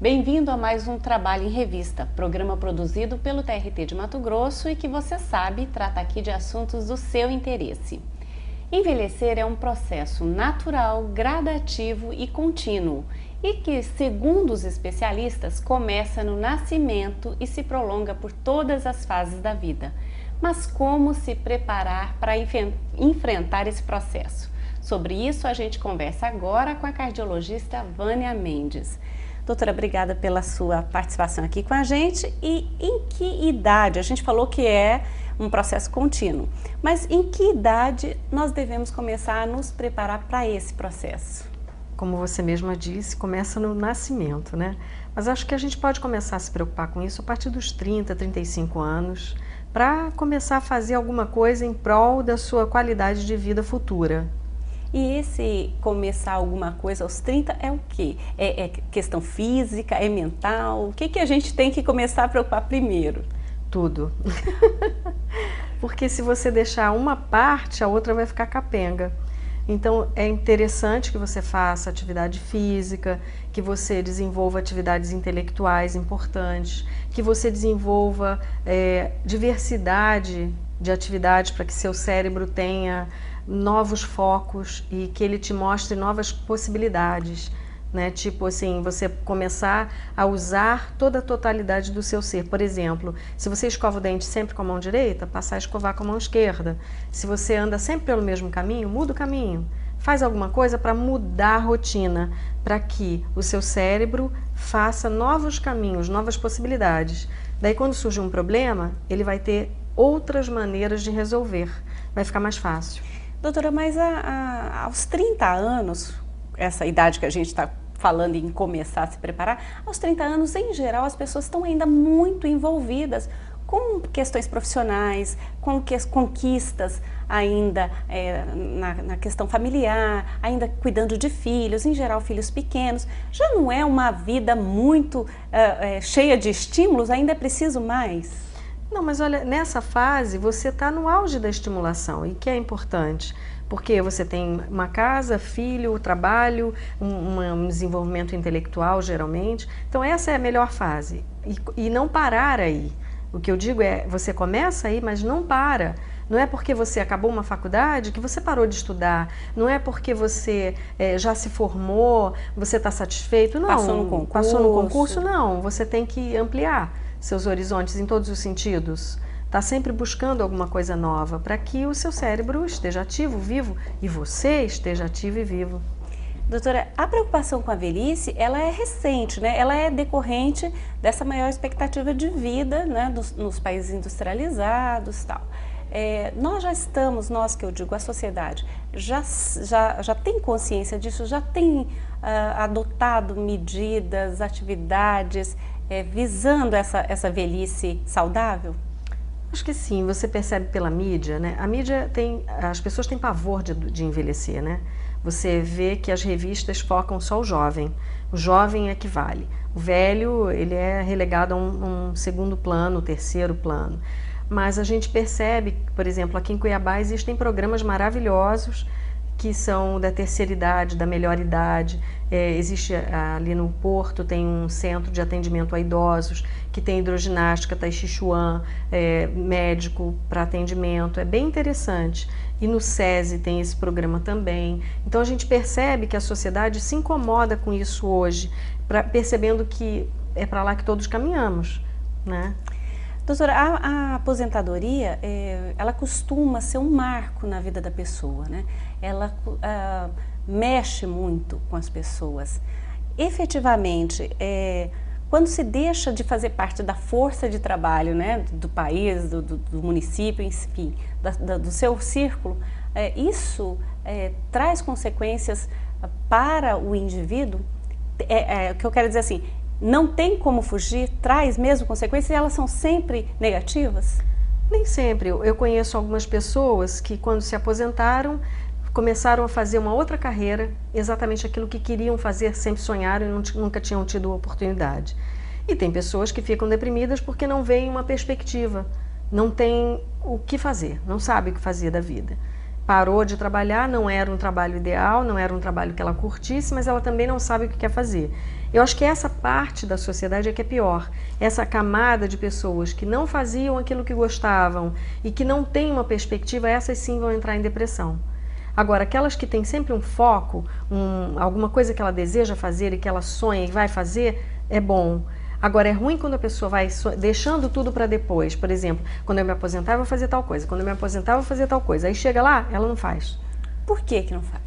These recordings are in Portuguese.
Bem-vindo a mais um Trabalho em Revista, programa produzido pelo TRT de Mato Grosso e que você sabe trata aqui de assuntos do seu interesse. Envelhecer é um processo natural, gradativo e contínuo e que, segundo os especialistas, começa no nascimento e se prolonga por todas as fases da vida. Mas como se preparar para enfrentar esse processo? Sobre isso a gente conversa agora com a cardiologista Vânia Mendes. Doutora, obrigada pela sua participação aqui com a gente. E em que idade? A gente falou que é um processo contínuo, mas em que idade nós devemos começar a nos preparar para esse processo? Como você mesma disse, começa no nascimento, né? Mas acho que a gente pode começar a se preocupar com isso a partir dos 30, 35 anos, para começar a fazer alguma coisa em prol da sua qualidade de vida futura. E esse começar alguma coisa aos 30 é o quê? É questão física, é mental? O que a gente tem que começar a preocupar primeiro? Tudo. Porque se você deixar uma parte, a outra vai ficar capenga. Então é interessante que você faça atividade física, que você desenvolva atividades intelectuais importantes, que você desenvolva diversidade de atividades para que seu cérebro tenha novos focos e que ele te mostre novas possibilidades, né? Tipo assim, você começar a usar toda a totalidade do seu ser. Por exemplo, se você escova o dente sempre com a mão direita, passar a escovar com a mão esquerda. Se você anda sempre pelo mesmo caminho, muda o caminho. Faz alguma coisa para mudar a rotina, para que o seu cérebro faça novos caminhos, novas possibilidades. Daí quando surge um problema, ele vai ter outras maneiras de resolver. Vai ficar mais fácil. Doutora, mas aos 30 anos, essa idade que a gente está falando em começar a se preparar, aos 30 anos, em geral, as pessoas estão ainda muito envolvidas com questões profissionais, com conquistas ainda na questão familiar, ainda cuidando de filhos, em geral filhos pequenos. Já não é uma vida muito cheia de estímulos, ainda é preciso mais? Não, mas olha, nessa fase você está no auge da estimulação, e que é importante, porque você tem uma casa, filho, trabalho, um desenvolvimento intelectual geralmente, então essa é a melhor fase, e não parar aí. O que eu digo é, você começa aí, mas não para. Não é porque você acabou uma faculdade que você parou de estudar, não é porque você já se formou, você está satisfeito, não. Passou no concurso, não, você tem que ampliar seus horizontes em todos os sentidos. Está sempre buscando alguma coisa nova para que o seu cérebro esteja ativo, vivo, e você esteja ativo e vivo. Doutora, a preocupação com a velhice, ela é recente, né? Ela é decorrente dessa maior expectativa de vida, né? Nos países industrializados e tal. Nós já estamos, nós que eu digo, a sociedade, já tem consciência disso, já tem adotado medidas, atividades, visando essa velhice saudável? Acho que sim, você percebe pela mídia, né? A mídia as pessoas têm pavor de envelhecer, né? Você vê que as revistas focam só o jovem é que vale. O velho, ele é relegado a um segundo plano, terceiro plano. Mas a gente percebe, por exemplo, aqui em Cuiabá existem programas maravilhosos que são da terceira idade, da melhor idade. Existe ali no Porto, tem um centro de atendimento a idosos, que tem hidroginástica, tai chi chuan, médico para atendimento, é bem interessante. E no SESI tem esse programa também. Então a gente percebe que a sociedade se incomoda com isso hoje, percebendo que é para lá que todos caminhamos, né? Doutora, a aposentadoria, ela costuma ser um marco na vida da pessoa, né? Ela mexe muito com as pessoas. Efetivamente, quando se deixa de fazer parte da força de trabalho, né, do país, do município, enfim, do seu círculo, isso traz consequências para o indivíduo? O que eu quero dizer assim, não tem como fugir, traz mesmo consequências e elas são sempre negativas? Nem sempre. Eu conheço algumas pessoas que quando se aposentaram, começaram a fazer uma outra carreira, exatamente aquilo que queriam fazer, sempre sonharam e nunca tinham tido oportunidade. E tem pessoas que ficam deprimidas porque não veem uma perspectiva, não tem o que fazer, não sabe o que fazer da vida. Parou de trabalhar, não era um trabalho ideal, não era um trabalho que ela curtisse, mas ela também não sabe o que quer fazer. Eu acho que essa parte da sociedade é que é pior. Essa camada de pessoas que não faziam aquilo que gostavam e que não têm uma perspectiva, essas sim vão entrar em depressão. Agora, aquelas que têm sempre um foco, alguma coisa que ela deseja fazer e que ela sonha e vai fazer, é bom. Agora, é ruim quando a pessoa vai deixando tudo para depois. Por exemplo, quando eu me aposentar, eu vou fazer tal coisa. Quando eu me aposentar, eu vou fazer tal coisa. Aí chega lá, ela não faz. Por que que não faz?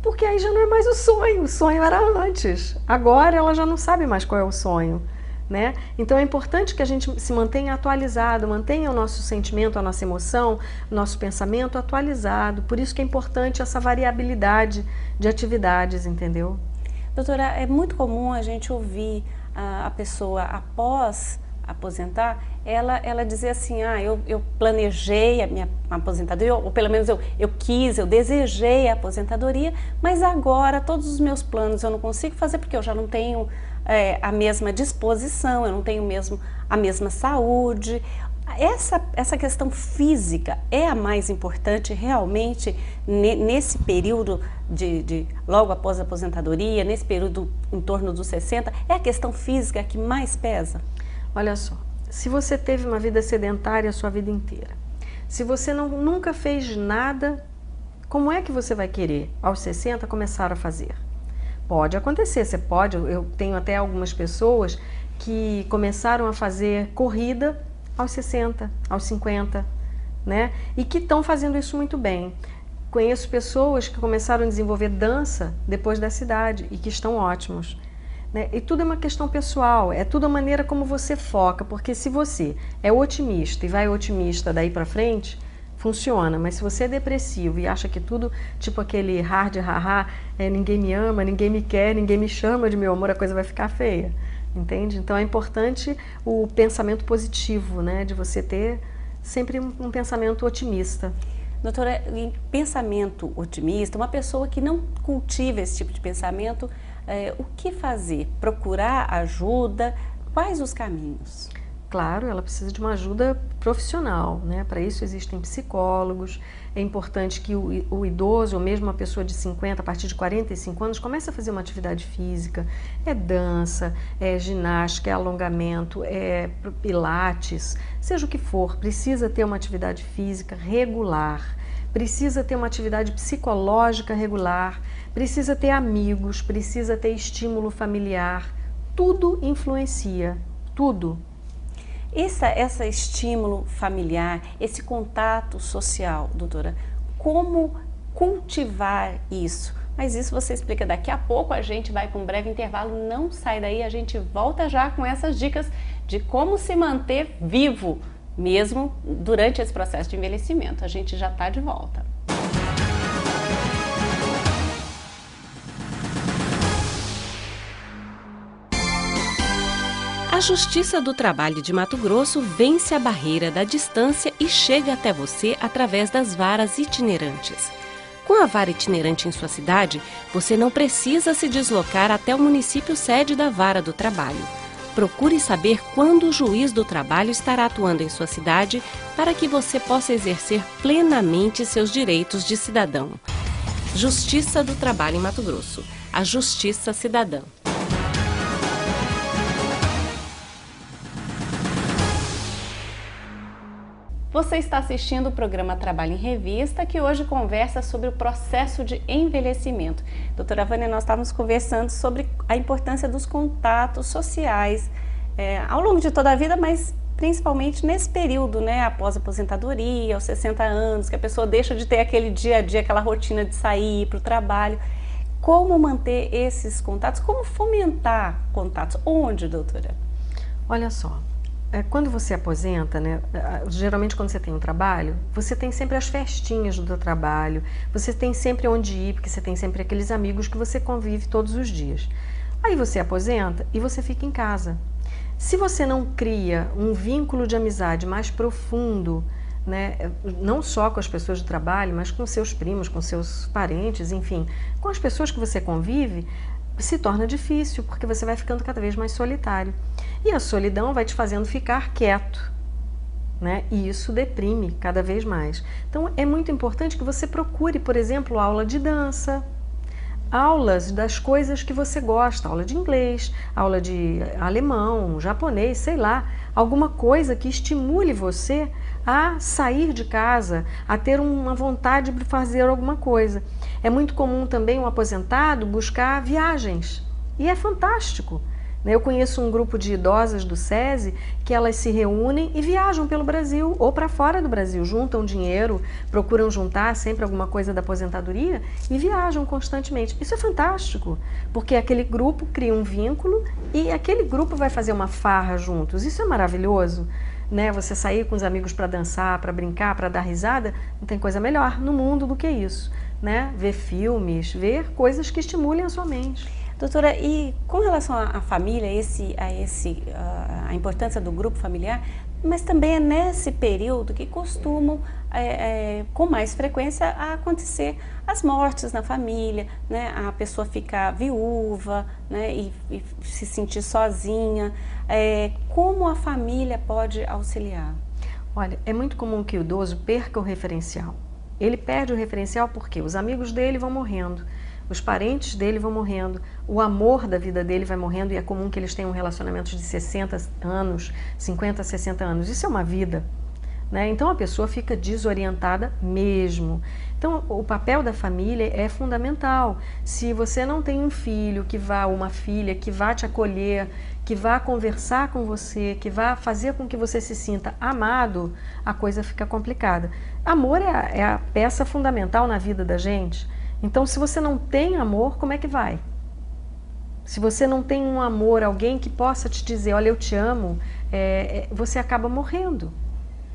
Porque aí já não é mais o sonho era antes. Agora ela já não sabe mais qual é o sonho, né? Então é importante que a gente se mantenha atualizado, mantenha o nosso sentimento, a nossa emoção, o nosso pensamento atualizado. Por isso que é importante essa variabilidade de atividades, entendeu? Doutora, é muito comum a gente ouvir a pessoa após aposentar, ela dizer assim, eu planejei a minha aposentadoria, ou pelo menos eu quis, eu desejei a aposentadoria, mas agora todos os meus planos eu não consigo fazer porque eu já não tenho a mesma disposição, eu não tenho mesmo a mesma saúde. Essa questão física é a mais importante realmente nesse período de logo após a aposentadoria, nesse período em torno dos 60, é a questão física que mais pesa? Olha só, se você teve uma vida sedentária a sua vida inteira, se você nunca fez nada, como é que você vai querer, aos 60, começar a fazer? Pode acontecer, você pode, eu tenho até algumas pessoas que começaram a fazer corrida aos 60, aos 50, né? E que estão fazendo isso muito bem. Conheço pessoas que começaram a desenvolver dança depois dessa idade e que estão ótimos. Né? E tudo é uma questão pessoal, é tudo a maneira como você foca, porque se você é otimista e vai otimista daí pra frente, funciona, mas se você é depressivo e acha que tudo, tipo aquele hard haha, ninguém me ama, ninguém me quer, ninguém me chama de meu amor, a coisa vai ficar feia, entende? Então é importante o pensamento positivo, né? De você ter sempre um pensamento otimista. Doutora, em pensamento otimista, uma pessoa que não cultiva esse tipo de pensamento, o que fazer? Procurar ajuda? Quais os caminhos? Claro, ela precisa de uma ajuda profissional, né? Para isso existem psicólogos. É importante que o idoso, ou mesmo uma pessoa de 50, a partir de 45 anos, comece a fazer uma atividade física. É dança, é ginástica, é alongamento, é pilates, seja o que for, precisa ter uma atividade física regular, precisa ter uma atividade psicológica regular, precisa ter amigos, precisa ter estímulo familiar. Tudo influencia, tudo. Esse estímulo familiar, esse contato social, doutora, como cultivar isso? Mas isso você explica daqui a pouco, a gente vai para um breve intervalo, não sai daí, a gente volta já com essas dicas de como se manter vivo, mesmo durante esse processo de envelhecimento. A gente já está de volta. A Justiça do Trabalho de Mato Grosso vence a barreira da distância e chega até você através das varas itinerantes. Com a vara itinerante em sua cidade, você não precisa se deslocar até o município sede da Vara do Trabalho. Procure saber quando o juiz do trabalho estará atuando em sua cidade para que você possa exercer plenamente seus direitos de cidadão. Justiça do Trabalho em Mato Grosso. A Justiça Cidadã. Você está assistindo o programa Trabalho em Revista, que hoje conversa sobre o processo de envelhecimento. Doutora Vânia, nós estávamos conversando sobre a importância dos contatos sociais ao longo de toda a vida, mas principalmente nesse período, né, após a aposentadoria, aos 60 anos, que a pessoa deixa de ter aquele dia a dia, aquela rotina de sair para o trabalho. Como manter esses contatos? Como fomentar contatos? Onde, doutora? Olha só. Quando você aposenta, né, geralmente quando você tem um trabalho, você tem sempre as festinhas do trabalho, você tem sempre onde ir, porque você tem sempre aqueles amigos que você convive todos os dias. Aí você aposenta e você fica em casa. Se você não cria um vínculo de amizade mais profundo, né, não só com as pessoas do trabalho, mas com seus primos, com seus parentes, enfim, com as pessoas que você convive, se torna difícil, porque você vai ficando cada vez mais solitário. E a solidão vai te fazendo ficar quieto, né? E isso deprime cada vez mais. Então é muito importante que você procure, por exemplo, aula de dança, aulas das coisas que você gosta, aula de inglês, aula de alemão, japonês, sei lá, alguma coisa que estimule você a sair de casa, a ter uma vontade de fazer alguma coisa. É muito comum também um aposentado buscar viagens, e é fantástico. Eu conheço um grupo de idosas do SESI que elas se reúnem e viajam pelo Brasil ou para fora do Brasil, juntam dinheiro, procuram juntar sempre alguma coisa da aposentadoria e viajam constantemente. Isso é fantástico, porque aquele grupo cria um vínculo e aquele grupo vai fazer uma farra juntos. Isso é maravilhoso, né? Você sair com os amigos para dançar, para brincar, para dar risada, não tem coisa melhor no mundo do que isso, né? Ver filmes, ver coisas que estimulem a sua mente. Doutora, e com relação à família, a importância do grupo familiar, mas também é nesse período que costumam, com mais frequência, a acontecer as mortes na família, né? A pessoa ficar viúva, né? e se sentir sozinha. Como a família pode auxiliar? Olha, é muito comum que o idoso perca o referencial. Ele perde o referencial porque os amigos dele vão morrendo, os parentes dele vão morrendo, o amor da vida dele vai morrendo, e é comum que eles tenham relacionamentos de 60 anos, 50, 60 anos. Isso é uma vida, né? Então a pessoa fica desorientada mesmo. Então o papel da família é fundamental. Se você não tem um filho que vá, uma filha que vá te acolher, que vá conversar com você, que vá fazer com que você se sinta amado, a coisa fica complicada. Amor é a peça fundamental na vida da gente. Então, se você não tem amor, como é que vai? Se você não tem um amor, alguém que possa te dizer, olha, eu te amo, você acaba morrendo,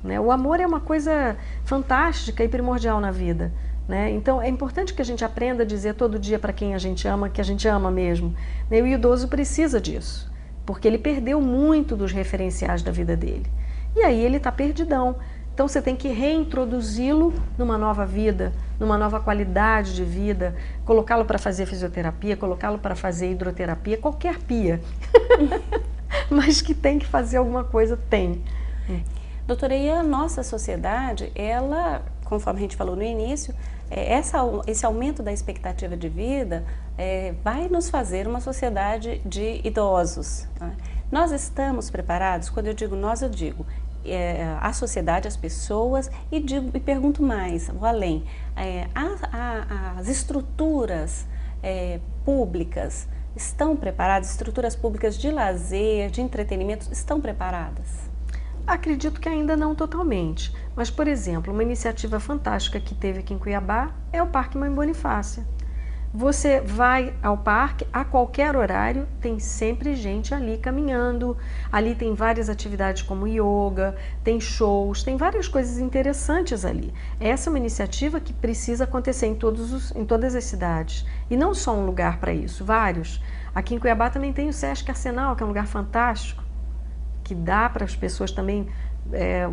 né? O amor é uma coisa fantástica e primordial na vida, né? Então, é importante que a gente aprenda a dizer todo dia para quem a gente ama, que a gente ama mesmo, né? E o idoso precisa disso, porque ele perdeu muito dos referenciais da vida dele. E aí ele está perdidão. Então você tem que reintroduzi-lo numa nova vida, numa nova qualidade de vida, colocá-lo para fazer fisioterapia, colocá-lo para fazer hidroterapia, qualquer pia. Mas que tem que fazer alguma coisa, tem. Doutora, e a nossa sociedade, ela, conforme a gente falou no início, esse aumento da expectativa de vida vai nos fazer uma sociedade de idosos, né? Nós estamos preparados? Quando eu digo nós, eu digo a sociedade, as pessoas, e pergunto mais, vou além, as estruturas públicas estão preparadas, estruturas públicas de lazer, de entretenimento, estão preparadas? Acredito que ainda não totalmente, mas, por exemplo, uma iniciativa fantástica que teve aqui em Cuiabá é o Parque Mãe Bonifácia. Você vai ao parque, a qualquer horário, tem sempre gente ali caminhando, ali tem várias atividades como yoga, tem shows, tem várias coisas interessantes ali. Essa é uma iniciativa que precisa acontecer em todas as cidades, e não só um lugar para isso, vários. Aqui em Cuiabá também tem o Sesc Arsenal, que é um lugar fantástico, que dá para as pessoas também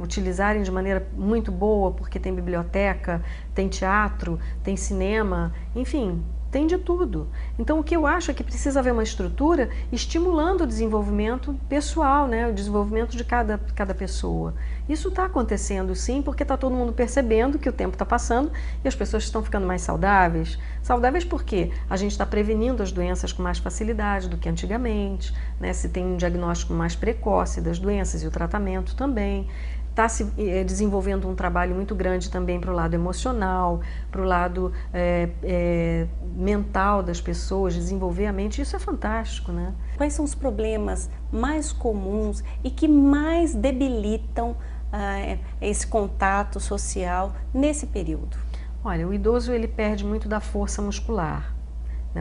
utilizarem de maneira muito boa, porque tem biblioteca, tem teatro, tem cinema, enfim, tem de tudo. Então o que eu acho é que precisa haver uma estrutura estimulando o desenvolvimento pessoal, né? O desenvolvimento de cada pessoa. Isso está acontecendo sim, porque está todo mundo percebendo que o tempo está passando e as pessoas estão ficando mais saudáveis. Saudáveis porque a gente está prevenindo as doenças com mais facilidade do que antigamente, né? Se tem um diagnóstico mais precoce das doenças e o tratamento também. Está se desenvolvendo um trabalho muito grande também para o lado emocional, para o lado mental das pessoas, desenvolver a mente. Isso é fantástico, né? Quais são os problemas mais comuns e que mais debilitam esse contato social nesse período? Olha, o idoso ele perde muito da força muscular.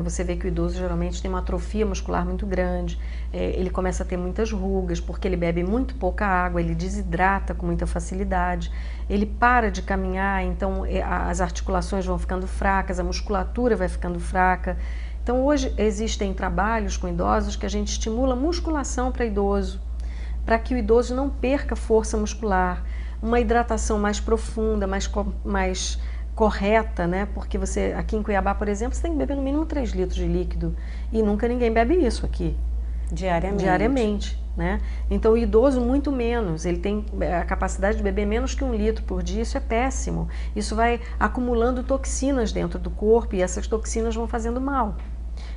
Você vê que o idoso geralmente tem uma atrofia muscular muito grande, ele começa a ter muitas rugas porque ele bebe muito pouca água, ele desidrata com muita facilidade, ele para de caminhar, então as articulações vão ficando fracas, a musculatura vai ficando fraca. Então hoje existem trabalhos com idosos que a gente estimula musculação para idoso, para que o idoso não perca força muscular, uma hidratação mais profunda, mais correta, né? Porque você, aqui em Cuiabá, por exemplo, você tem que beber no mínimo 3 litros de líquido e nunca ninguém bebe isso aqui. Diariamente. Diariamente. né? Então o idoso muito menos, ele tem a capacidade de beber menos que 1 litro por dia, isso é péssimo. Isso vai acumulando toxinas dentro do corpo e essas toxinas vão fazendo mal.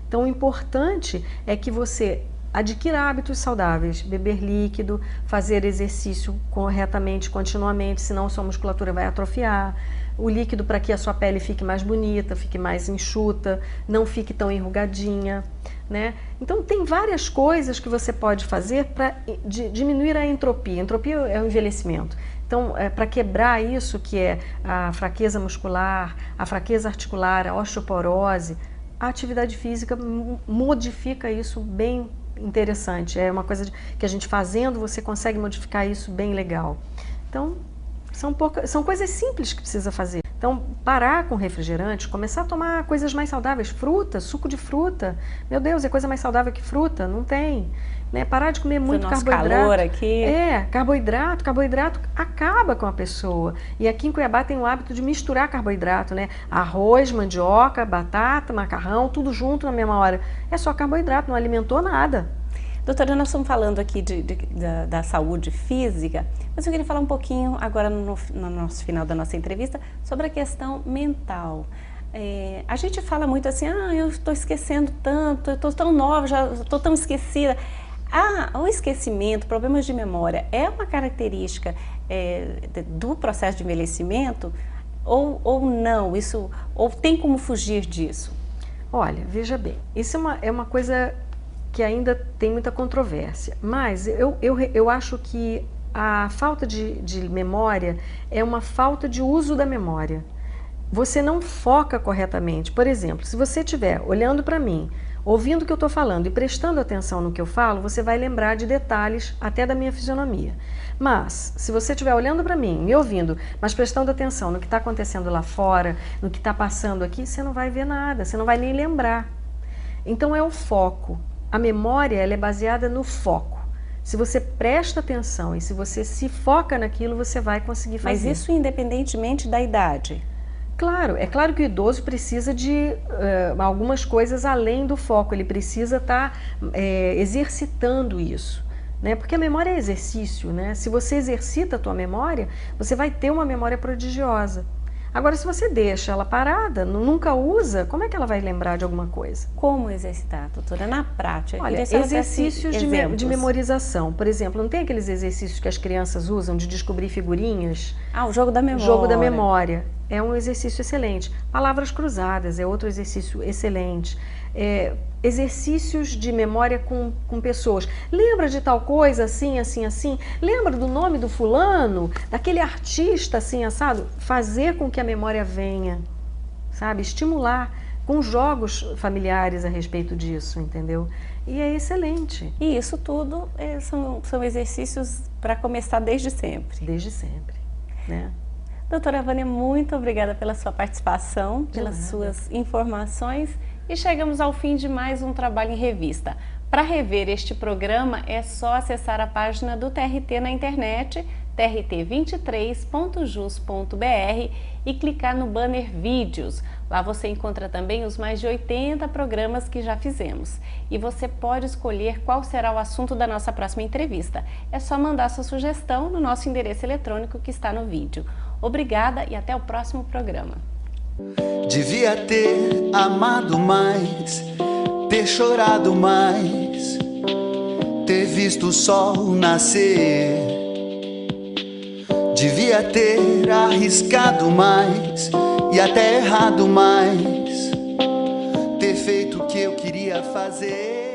Então o importante é que você adquira hábitos saudáveis, beber líquido, fazer exercício corretamente, continuamente, senão sua musculatura vai atrofiar. O líquido para que a sua pele fique mais bonita, fique mais enxuta, não fique tão enrugadinha, né? Então tem várias coisas que você pode fazer para diminuir a entropia. A entropia é o envelhecimento. Então, para quebrar isso que é a fraqueza muscular, a fraqueza articular, a osteoporose, a atividade física modifica isso bem interessante. É uma coisa que a gente fazendo, você consegue modificar isso bem legal. Então, são coisas simples que precisa fazer. Então, parar com refrigerante, começar a tomar coisas mais saudáveis, fruta, suco de fruta. Meu Deus, é coisa mais saudável que fruta? Não tem. Né? Parar de comer muito carboidrato. Calor aqui. Carboidrato acaba com a pessoa. E aqui em Cuiabá tem o hábito de misturar carboidrato, né? Arroz, mandioca, batata, macarrão, tudo junto na mesma hora. É só carboidrato, não alimentou nada. Doutora, nós estamos falando aqui da saúde física, mas eu queria falar um pouquinho agora no nosso final da nossa entrevista sobre a questão mental. A gente fala muito assim, eu estou esquecendo tanto, eu estou tão nova, já estou tão esquecida. O esquecimento, problemas de memória, é uma característica do processo de envelhecimento ou não? Ou tem como fugir disso? Olha, veja bem, isso é uma coisa que ainda tem muita controvérsia, mas eu acho que a falta de memória é uma falta de uso da memória. Você não foca corretamente. Por exemplo, se você estiver olhando para mim, ouvindo o que eu estou falando e prestando atenção no que eu falo, você vai lembrar de detalhes até da minha fisionomia. Mas, se você estiver olhando para mim, me ouvindo, mas prestando atenção no que está acontecendo lá fora, no que está passando aqui, você não vai ver nada, você não vai nem lembrar. Então é o foco. A memória ela é baseada no foco. Se você presta atenção e se você se foca naquilo, você vai conseguir fazer. Mas isso independentemente da idade? Claro, é claro que o idoso precisa de algumas coisas além do foco, ele precisa estar exercitando isso, né? Porque a memória é exercício, né? Se você exercita a tua memória, você vai ter uma memória prodigiosa. Agora, se você deixa ela parada, nunca usa, como é que ela vai lembrar de alguma coisa? Como exercitar, doutora, na prática? Olha, exercícios de memorização. Por exemplo, não tem aqueles exercícios que as crianças usam de descobrir figurinhas? O jogo da memória. O jogo da memória. É um exercício excelente. Palavras cruzadas é outro exercício excelente. Exercícios de memória com pessoas. Lembra de tal coisa, assim, assim, assim? Lembra do nome do fulano? Daquele artista, assim, assado? Fazer com que a memória venha, sabe? Estimular com jogos familiares a respeito disso, entendeu? E é excelente. E isso tudo são exercícios para começar desde sempre. Desde sempre, né? Doutora Vânia, muito obrigada pela sua participação, pelas suas informações e chegamos ao fim de mais um Trabalho em Revista. Para rever este programa é só acessar a página do TRT na internet, trt23.jus.br e clicar no banner Vídeos. Lá você encontra também os mais de 80 programas que já fizemos. E você pode escolher qual será o assunto da nossa próxima entrevista. É só mandar sua sugestão no nosso endereço eletrônico que está no vídeo. Obrigada e até o próximo programa. Devia ter amado mais, ter chorado mais, ter visto o sol nascer. Devia ter arriscado mais e até errado mais, ter feito o que eu queria fazer.